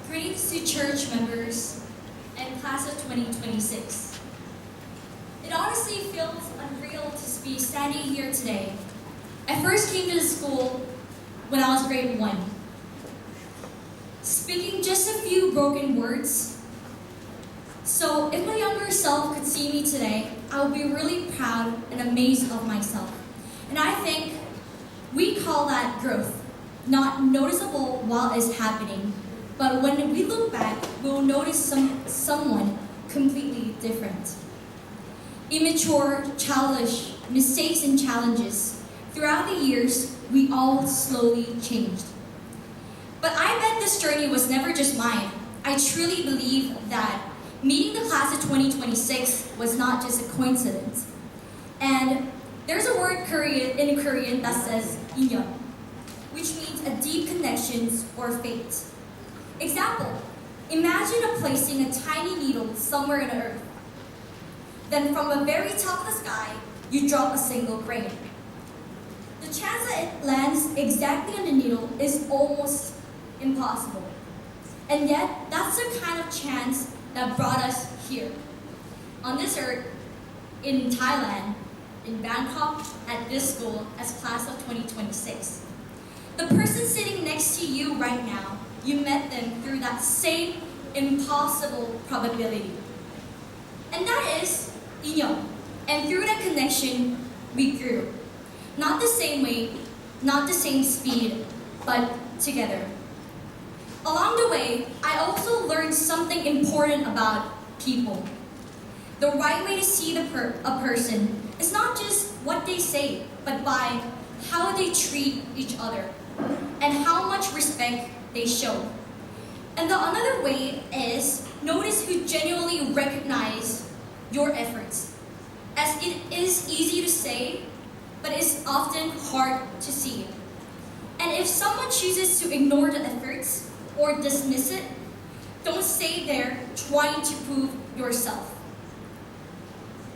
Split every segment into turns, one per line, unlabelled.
Greetings to church members and class of 2026. It honestly feels unreal to be standing here today. I first came to the school when I was grade 1. Speaking just a few broken words. So if my younger self could see me today, I would be really proud and amazed of myself. And I think we call that growth, not noticeable while it's happening. But when we look back, we'll notice someone completely different. Immature, childish, mistakes and challenges. Throughout the years, we all slowly changed. But I bet this journey was never just mine. I truly believe that meeting the class of 2026 was not just a coincidence. And there's a word in Korean that says 인연, which means a deep connection or fate. Example, imagine placing a tiny needle somewhere in the earth. Then from the very top of the sky, you drop a single grain. The chance that it lands exactly on the needle is almost impossible. And yet, that's the kind of chance that brought us here. On this earth, in Thailand, in Bangkok, at this school, as class of 2026. The person sitting next to you right now, you met them through that same impossible probability. And that is 인연. And through that connection, we grew. Not the same way, not the same speed, but together. Along the way, I also learned something important about people. The right way to see a person is not just what they say, but by how they treat each other and how much respect they show. And the another way is notice who genuinely recognize your efforts. As it is easy to say, but it's often hard to see. And if someone chooses to ignore the efforts or dismiss it, don't stay there trying to prove yourself.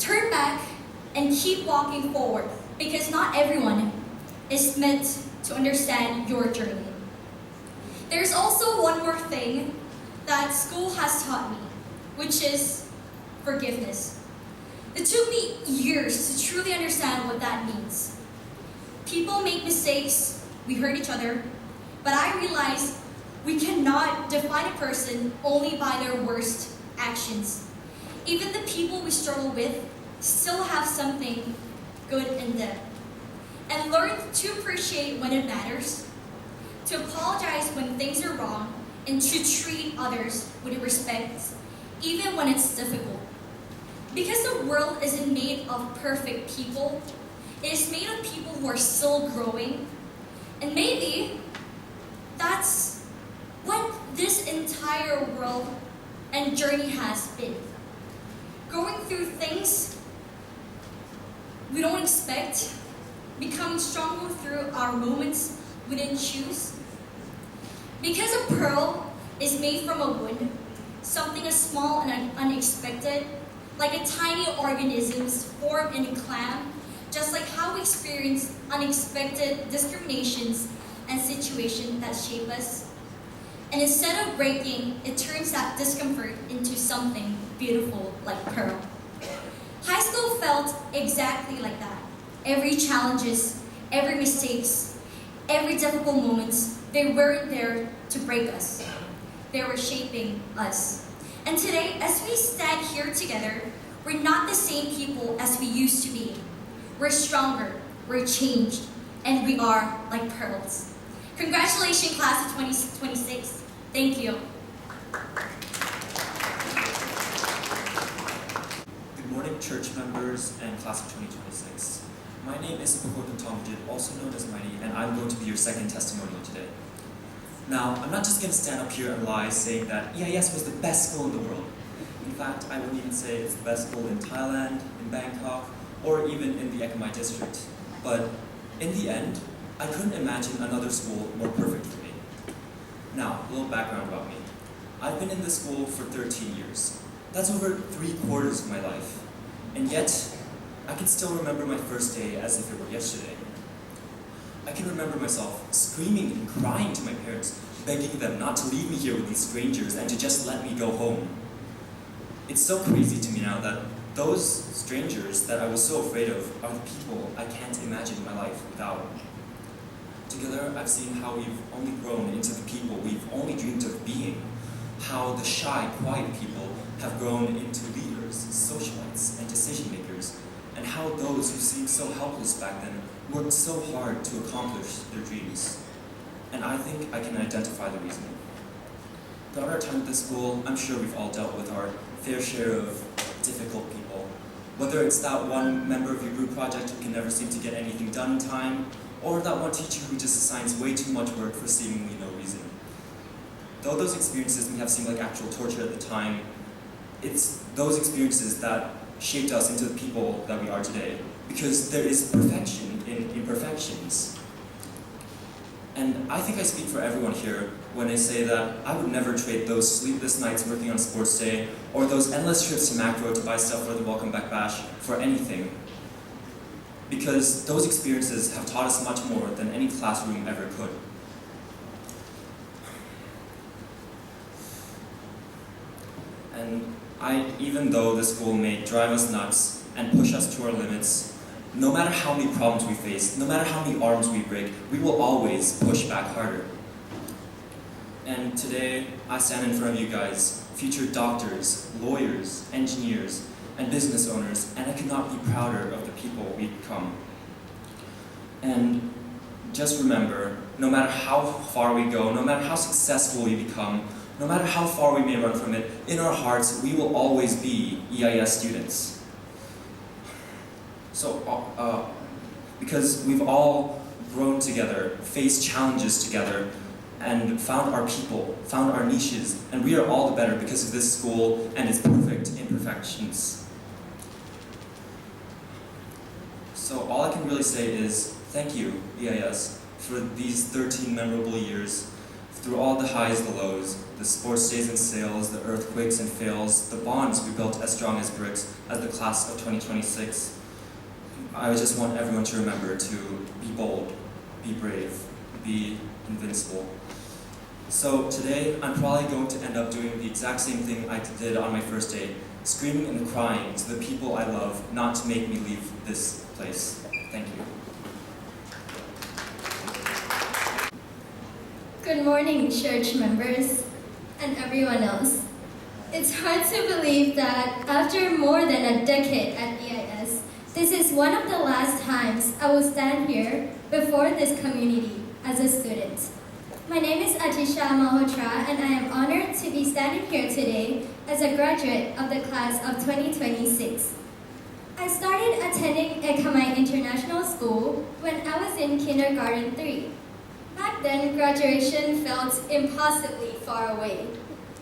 Turn back and keep walking forward, because not everyone is meant to understand your journey. There's also one more thing that school has taught me, which is forgiveness. It took me years to truly understand what that means. People make mistakes, we hurt each other, but I realized we cannot define a person only by their worst actions. Even the people we struggle with still have something good in them. And learn to appreciate when it matters, to apologize when things are wrong, and to treat others with respect, even when it's difficult. Because the world isn't made of perfect people, it is made of people who are still growing. And maybe that's what this entire world and journey has been. Going through things we don't expect, becoming stronger through our moments we didn't choose. Because a pearl is made from a wound, something as small and unexpected, like a tiny organisms formed in a clam, just like how we experience unexpected discriminations and situations that shape us. And instead of breaking, it turns that discomfort into something beautiful like pearl. High school felt exactly like that. Every challenges, every mistakes, every difficult moments, they weren't there to break us. They were shaping us. And today, as we stand here together, we're not the same people as we used to be. We're stronger, we're changed, and we are like pearls. Congratulations, class of 2026. Thank you.
Good morning, church members and class of 2026. My name is Suphakorn Komthongvijit, also known as Mighty, and I'm going to be your second testimonial today. Now, I'm not just going to stand up here and lie saying that EIS was the best school in the world. In fact, I would even say it's the best school in Thailand, in Bangkok, or even in the Ekamai district. But in the end, I couldn't imagine another school more perfect for me. Now, a little background about me. I've been in this school for 13 years. That's over 3/4 of my life. And yet, I can still remember my first day as if it were yesterday. I can remember myself screaming and crying to my parents, begging them not to leave me here with these strangers and to just let me go home. It's so crazy to me now that those strangers that I was so afraid of are the people I can't imagine my life without. Together, I've seen how we've only grown into the people we've only dreamed of being, how the shy, quiet people have grown into leaders, socialites, and decision makers, and how those who seemed so helpless back then worked so hard to accomplish their dreams. And I think I can identify the reason. Throughout our time at this school, I'm sure we've all dealt with our fair share of difficult people. Whether it's that one member of your group project who can never seem to get anything done in time, or that one teacher who just assigns way too much work for seemingly no reason. Though those experiences may have seemed like actual torture at the time, it's those experiences that shaped us into the people that we are today, because there is perfection in imperfections. And I think I speak for everyone here when I say that I would never trade those sleepless nights working on sports day or those endless trips to Macro to buy stuff for the Welcome Back Bash for anything. Because those experiences have taught us much more than any classroom ever could. And even though the school may drive us nuts and push us to our limits, no matter how many problems we face, no matter how many arms we break, we will always push back harder. And today, I stand in front of you guys, future doctors, lawyers, engineers, and business owners, and I could not be prouder of the people we've become. And just remember, no matter how far we go, no matter how successful we become, no matter how far we may run from it, in our hearts, we will always be EIS students. So, because we've all grown together, faced challenges together, and found our people, found our niches, and we are all the better because of this school and its perfect imperfections. So all I can really say is thank you, EIS, for these 13 memorable years, through all the highs, the lows, the sports days and sales, the earthquakes and fails, the bonds we built as strong as bricks as the class of 2026. I just want everyone to remember to be bold, be brave, be invincible. So today, I'm probably going to end up doing the exact same thing I did on my first day, screaming and crying to the people I love not to make me leave this place. Thank you.
Good morning, church members and everyone else. It's hard to believe that after more than a decade at EIS, this is one of the last times I will stand here before this community as a student. My name is Athicha Malhotra, and I am honored to be standing here today as a graduate of the class of 2026. I started attending Ekamai International School when I was in kindergarten 3. Back then, graduation felt impossibly far away.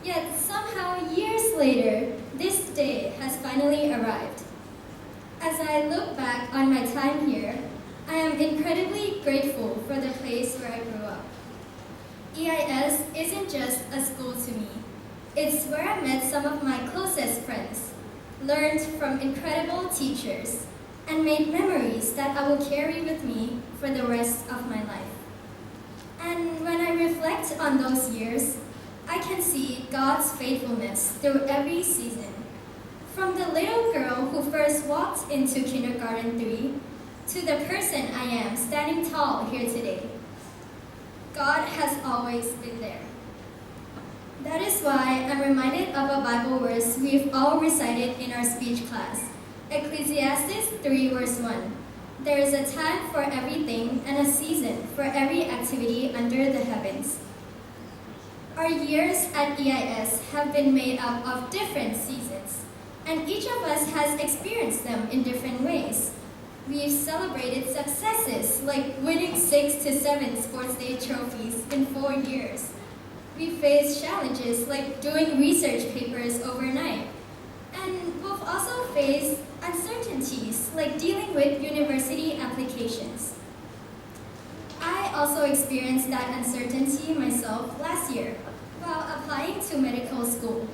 Yet somehow, years later, this day has finally arrived. As I look back on my time here, I am incredibly grateful for the place where I grew up. EIS isn't just a school to me. It's where I met some of my closest friends, learned from incredible teachers, and made memories that I will carry with me for the rest of my life. And when I reflect on those years, I can see God's faithfulness through every season. From the little girl who first walked into kindergarten 3 to the person I am standing tall here today. God has always been there. That is why I'm reminded of a Bible verse we've all recited in our speech class, Ecclesiastes 3 verse 1. There is a time for everything and a season for every activity under the heavens. Our years at EIS have been made up of different seasons, and each of us has experienced them in different ways. We've celebrated successes like winning 6 to 7 sports day trophies in 4 years. We faced challenges like doing research papers overnight. And we've also faced uncertainties like dealing with university applications. I also experienced that uncertainty myself last year while applying to medical school.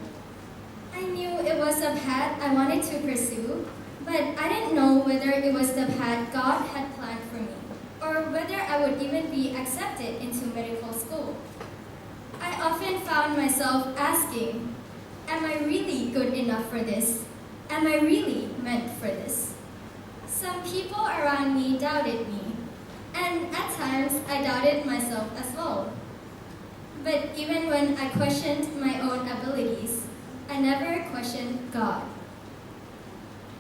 I knew it was a path I wanted to pursue, but I didn't know whether it was the path God had planned for me, or whether I would even be accepted into medical school. I often found myself asking, am I really good enough for this? Am I really meant for this? Some people around me doubted me, and at times I doubted myself as well. But even when I questioned my own abilities, I never questioned God.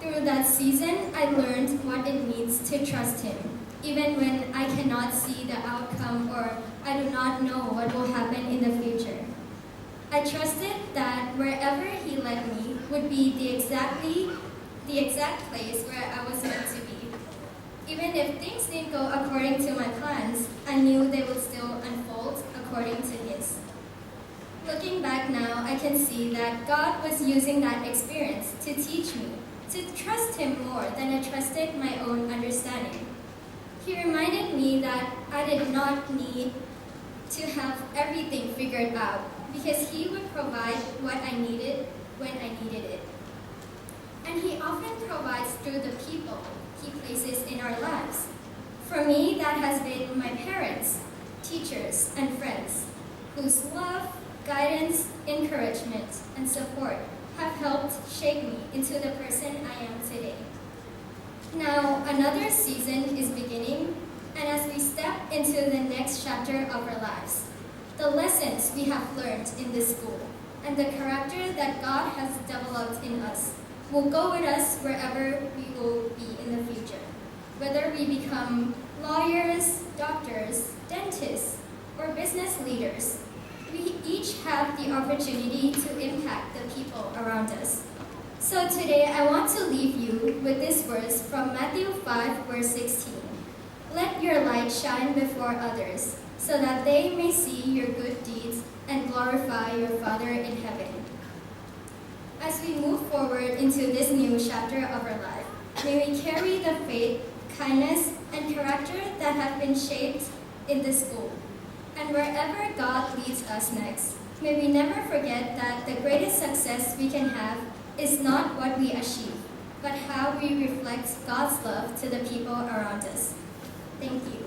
Through that season, I learned what it means to trust Him, even when I cannot see the outcome or I do not know what will happen in the future. I trusted that wherever He led me would be the exact place where I was meant to be. Even if things didn't go according to my plans, I knew they would still unfold according to His. Looking back now, I can see that God was using that experience to teach me to trust Him more than I trusted my own understanding. He reminded me that I did not need to have everything figured out because He would provide what I needed when I needed it. And He often provides through the people He places in our lives. For me, that has been my parents, teachers, and friends, whose love, guidance, encouragement, and support have helped shape me into the person I am today. Now, another season is beginning, and as we step into the next chapter of our lives, the lessons we have learned in this school and the character that God has developed in us will go with us wherever we will be in the future. Whether we become lawyers, doctors, dentists, or business leaders, we each have the opportunity to impact the people around us. So today I want to leave you with this verse from Matthew 5, verse 16. Let your light shine before others, so that they may see your good deeds and glorify your Father in heaven. As we move forward into this new chapter of our life, may we carry the faith, kindness, and character that have been shaped in this school. And wherever God leads us next, may we never forget that the greatest success we can have is not what we achieve, but how we reflect God's love to the people around us. Thank you.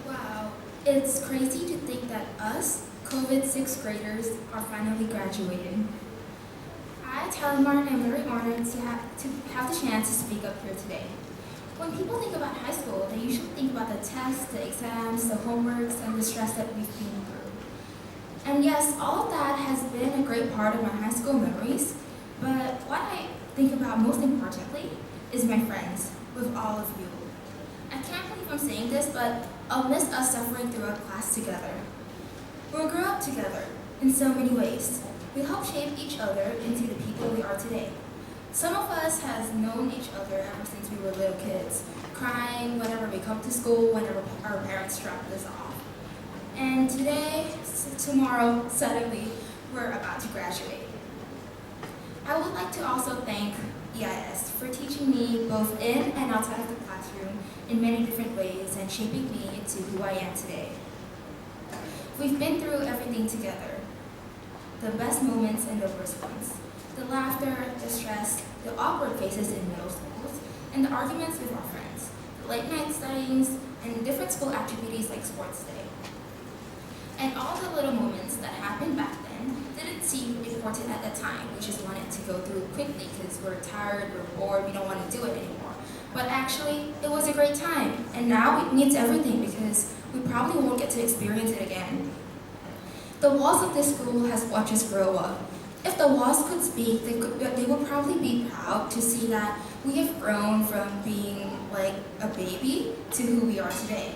Wow, it's crazy to think that us, COVID sixth graders, are finally graduating. I, Tarumart, am very honored to have the chance to speak up here today. When people think about high school, they usually think about the tests, the exams, the homeworks, and the stress that we've been through. And yes, all of that has been a great part of my high school memories, but what I think about most importantly is my friends, with all of you. I can't believe I'm saying this, but I'll miss us suffering through a class together. We grew up together in so many ways. We helped shape each other into the people we are today. Some of us has known each other ever since we were little kids, crying whenever we come to school, whenever our parents dropped us off. And tomorrow, suddenly, we're about to graduate. I would like to also thank EIS for teaching me both in and outside of the classroom in many different ways and shaping me into who I am today. We've been through everything together, the best moments and the worst ones. The laughter, the stress, the awkward faces in middle schools, and the arguments with our friends, the late night studies, and different school activities like sports day. And all the little moments that happened back then didn't seem important at the time. We just wanted to go through quickly because we're tired, we're bored, we don't want to do it anymore. But actually, it was a great time, and now it means everything because we probably won't get to experience it again. The walls of this school has watched us grow up. If the walls could speak, they would probably be proud to see that we have grown from being like a baby to who we are today.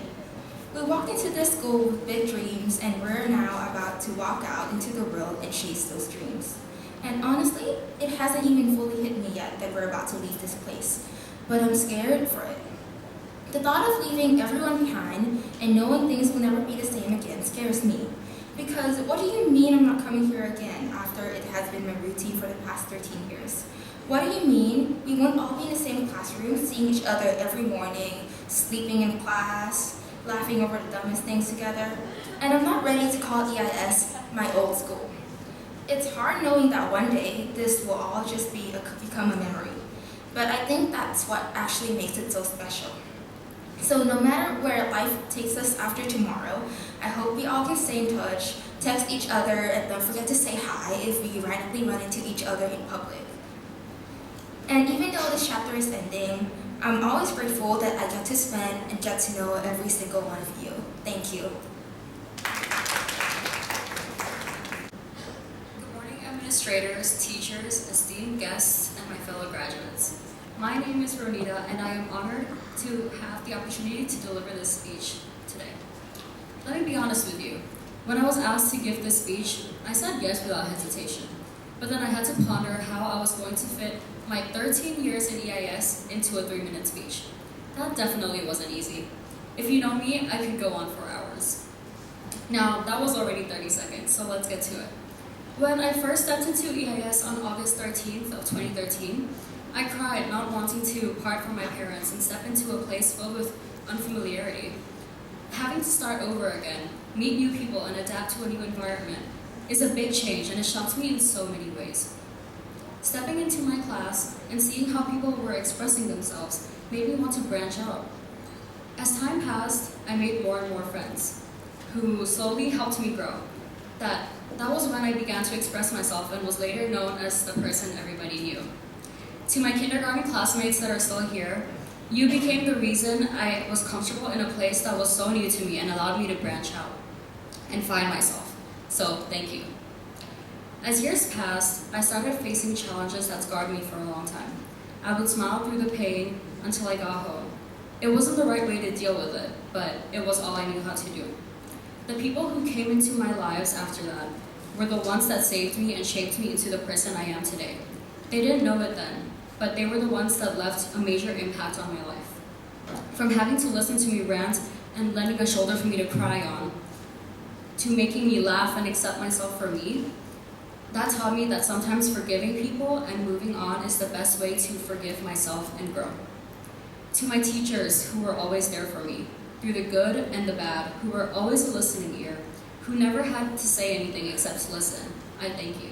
We walked into this school with big dreams, and we're now about to walk out into the world and chase those dreams. And honestly, it hasn't even fully hit me yet that we're about to leave this place, but I'm scared for it. The thought of leaving everyone behind and knowing things will never be the same again scares me. Because what do you mean I'm not coming here again after it has been my routine for the past 13 years? What do you mean we won't all be in the same classroom, seeing each other every morning, sleeping in class, laughing over the dumbest things together? And I'm not ready to call EIS my old school. It's hard knowing that one day this will all just become a memory. But I think that's what actually makes it so special. So no matter where life takes us after tomorrow, I hope we all can stay in touch, text each other, and don't forget to say hi if we randomly run into each other in public. And even though this chapter is ending, I'm always grateful that I get to spend and get to know every single one of you. Thank you.
Good morning, administrators, teachers, esteemed guests, and my fellow graduates. My name is Ronita, and I am honored to have the opportunity to deliver this speech today. Let me be honest with you. When I was asked to give this speech, I said yes without hesitation. But then I had to ponder how I was going to fit my 13 years in EIS into a 3-minute speech. That definitely wasn't easy. If you know me, I could go on for hours. Now, that was already 30 seconds, so let's get to it. When I first stepped into EIS on August 13th of 2013, I cried not wanting to part from my parents and step into a place filled with unfamiliarity. Having to start over again, meet new people, and adapt to a new environment is a big change, and it shocked me in so many ways. Stepping into my class and seeing how people were expressing themselves made me want to branch out. As time passed, I made more and more friends who slowly helped me grow. That was when I began to express myself and was later known as the person everybody knew. To my kindergarten classmates that are still here, you became the reason I was comfortable in a place that was so new to me and allowed me to branch out and find myself. So, thank you. As years passed, I started facing challenges that scarred me for a long time. I would smile through the pain until I got home. It wasn't the right way to deal with it, but it was all I knew how to do. The people who came into my lives after that were the ones that saved me and shaped me into the person I am today. They didn't know it then, but they were the ones that left a major impact on my life. From having to listen to me rant and lending a shoulder for me to cry on, to making me laugh and accept myself for me, that taught me that sometimes forgiving people and moving on is the best way to forgive myself and grow. To my teachers who were always there for me, through the good and the bad, who were always a listening ear, who never had to say anything except to listen, I thank you.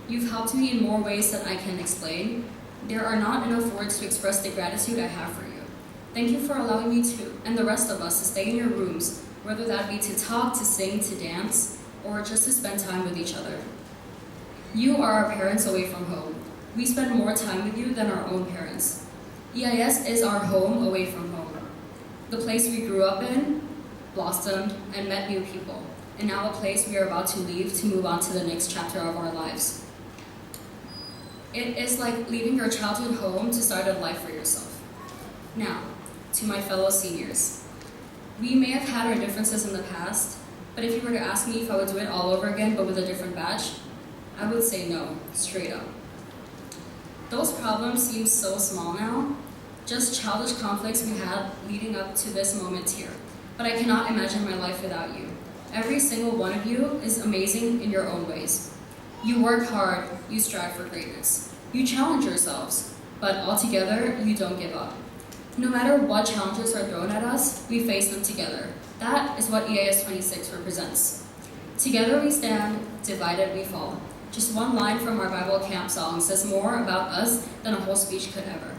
You've helped me in more ways than I can explain. There are not enough words to express the gratitude I have for you. Thank you for allowing me to, and the rest of us, to stay in your rooms, whether that be to talk, to sing, to dance, or just to spend time with each other. You are our parents away from home. We spend more time with you than our own parents. EIS is our home away from home. The place we grew up in, blossomed, and met new people, and now a place we are about to leave to move on to the next chapter of our lives. It is like leaving your childhood home to start a life for yourself. Now, to my fellow seniors. We may have had our differences in the past, but if you were to ask me if I would do it all over again but with a different badge, I would say no, straight up. Those problems seem so small now, just childish conflicts we had leading up to this moment here. But I cannot imagine my life without you. Every single one of you is amazing in your own ways. You work hard, you strive for greatness. You challenge yourselves, but altogether, you don't give up. No matter what challenges are thrown at us, we face them together. That is what EIS 26 represents. Together we stand, divided we fall. Just one line from our Bible camp song says more about us than a whole speech could ever.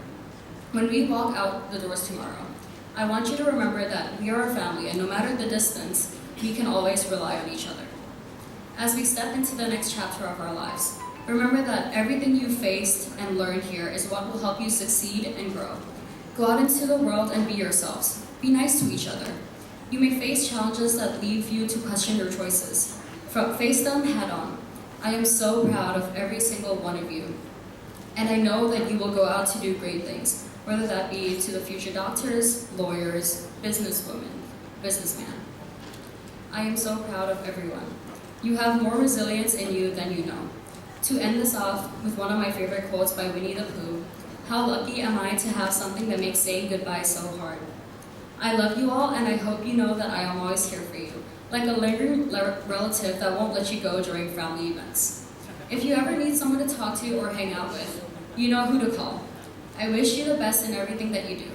When we walk out the doors tomorrow, I want you to remember that we are a family, and no matter the distance, we can always rely on each other. As we step into the next chapter of our lives, remember that everything you faced and learned here is what will help you succeed and grow. Go out into the world and be yourselves. Be nice to each other. You may face challenges that leave you to question your choices. Face them head on. I am so proud of every single one of you. And I know that you will go out to do great things, whether that be to the future doctors, lawyers, businesswomen, businessman. I am so proud of everyone. You have more resilience in you than you know. To end this off with one of my favorite quotes by Winnie the Pooh, how lucky am I to have something that makes saying goodbye so hard. I love you all, and I hope you know that I am always here for you, like a lingering relative that won't let you go during family events. If you ever need someone to talk to or hang out with, you know who to call. I wish you the best in everything that you do.